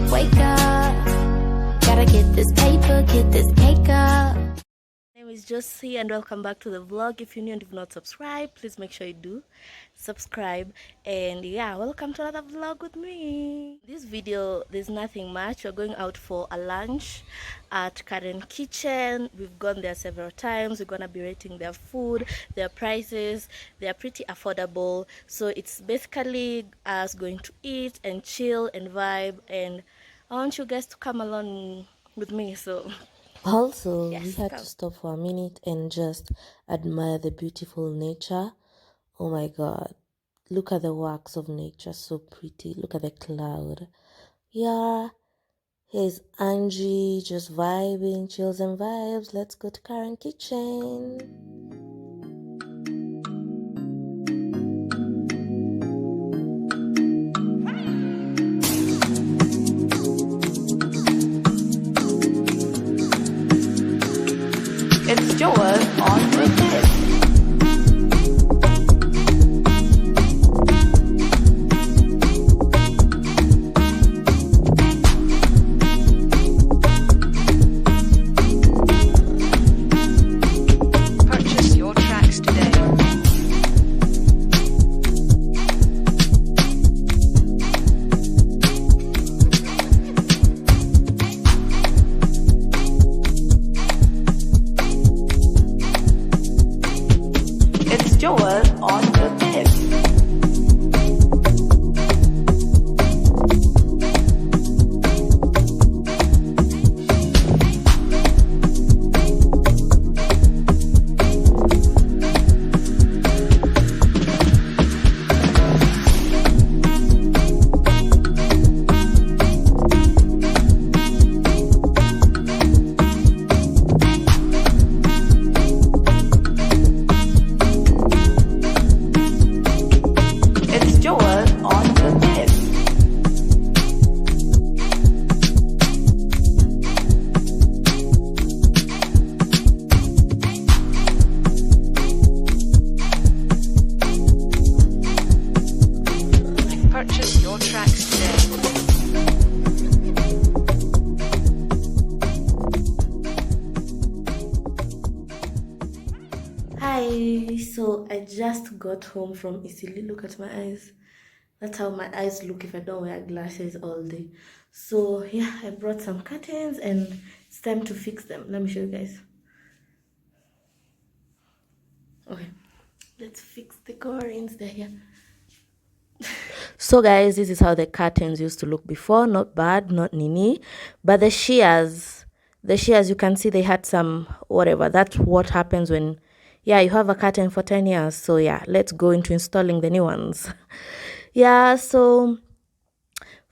up, wake up. Gotta get this paper, get this cake up. My name is Josie and welcome back to the vlog. If you're new and you've not subscribed, please make sure you do subscribe. And yeah, welcome to another vlog with me. This video, there's nothing much. We're going out for a lunch at Karen Kitchen. We've gone there several times. We're gonna be rating their food, their prices. They're pretty affordable, so it's basically us going to eat and chill and vibe, and I want you guys to come along with me. So Also, yes, we had come. to stop for a minute and just admire the beautiful nature. Oh my God. Look at the works of nature, so pretty. Look at the cloud. Yeah, here's Angie just vibing, chills and vibes. Let's go to Karen Kitchen. It's yours on repeat. Purchase your tracks today. It's yours on repeat. It's yours on repeat. Purchase your tracks today. Hi, so I just got home from Isili. Look at my eyes. That's how my eyes look if I don't wear glasses all day. So yeah, I brought some curtains and it's time to fix them. Let me show you guys. Okay, let's fix the curtains. They're here. So guys, this is how the curtains used to look before. Not bad, not nini, but the shears, you can see they had some whatever. That's what happens when, yeah, you have a curtain for 10 years. So yeah, let's go into installing the new ones. Yeah, so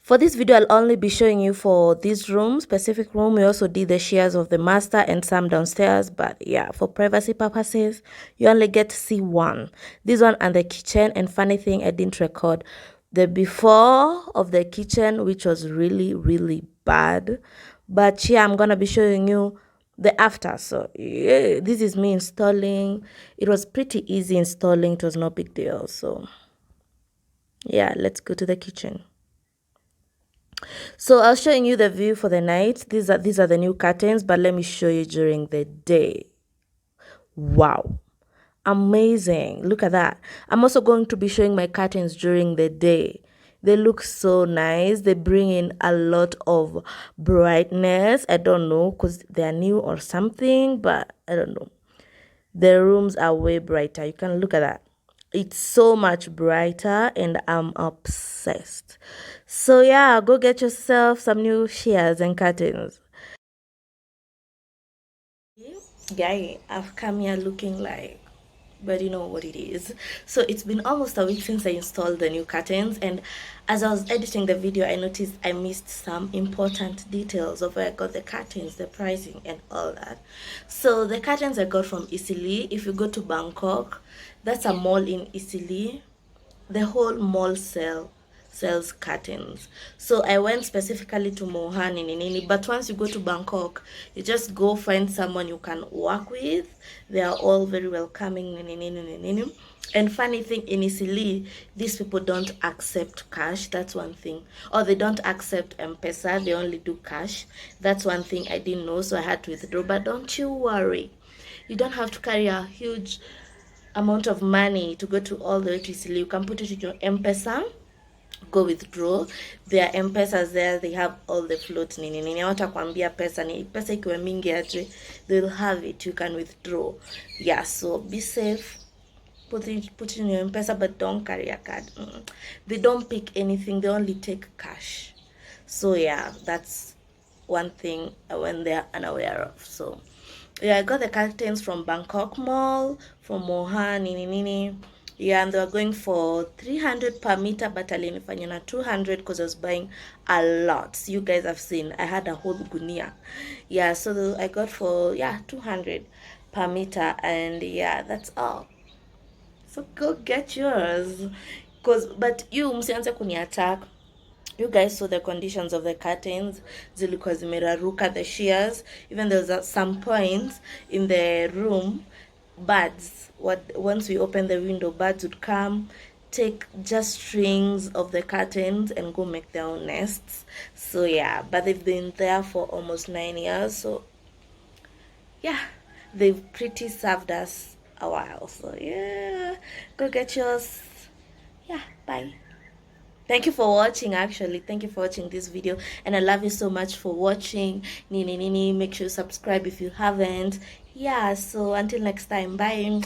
for this video, I'll only be showing you for this room, specific room. We also did the shears of the master and some downstairs. But yeah, for privacy purposes, you only get to see one. This one and the kitchen. And funny thing, I didn't record the before of the kitchen, which was really, really bad. But yeah, I'm going to be showing you the after. So yeah, this is me installing. It was pretty easy installing. It was no big deal. So yeah, let's go to the kitchen. So I was showing you the view for the night. These are the new curtains, but let me show you during the day. Wow, amazing. Look at that. I'm also going to be showing my curtains during the day. They look so nice. They bring in a lot of brightness. I don't know because they're new or something, but I don't know. The rooms are way brighter. You can look at that. It's so much brighter and I'm obsessed. So yeah, go get yourself some new shears and curtains. Guy, I've come here looking like, but you know what it is. So it's been almost a week since I installed the new curtains, and as I was editing the video, I noticed I missed some important details of where I got the curtains, the pricing and all that. So the curtains I got from Isili. If you go to Bangkok, that's a mall in Isili. The whole mall sells curtains. So I went specifically to Mohani Nini, but once you go to Bangkok, you just go find someone you can work with. They are all very welcoming. And funny thing, in Isili, these people don't accept cash. That's one thing. Or they don't accept M-Pesa. They only do cash. That's one thing I didn't know, so I had to withdraw. But don't you worry. You don't have to carry a huge amount of money to go to all the way to Isili. You can put it in your M-Pesa. Go withdraw. There are M-Pesas there. They have all the float. Nini watakwambia pesa ni pesa ikiwa mingi aje, they'll have it. You can withdraw. Yeah, so be safe. Put it in your M-Pesa, but don't carry a card. They don't pick anything. They only take cash. So yeah, that's one thing when they're unaware of. So yeah, I got the curtains from Bangkok Mall, from Mohan, nini. Yeah, and they were going for 300 per meter, but alinifanya na 200 because I was buying a lot. So you guys have seen, I had a whole gunia. Yeah, so I got for, 200 per meter, and yeah, that's all. So go get yours. But you msianze kuni attack. You guys saw the conditions of the curtains. Zilikuwa zimeraruka, the shears. Even there was some points in the room. Birds, once we open the window, birds would come, take just strings of the curtains and go make their own nests. So yeah, but they've been there for almost 9 years. So yeah, they've pretty served us a while. So yeah, go get yours. Yeah, bye. Thank you for watching. Actually, thank you for watching this video, and I love you so much for watching. Nini, make sure you subscribe if you haven't. Yeah, so until next time, bye.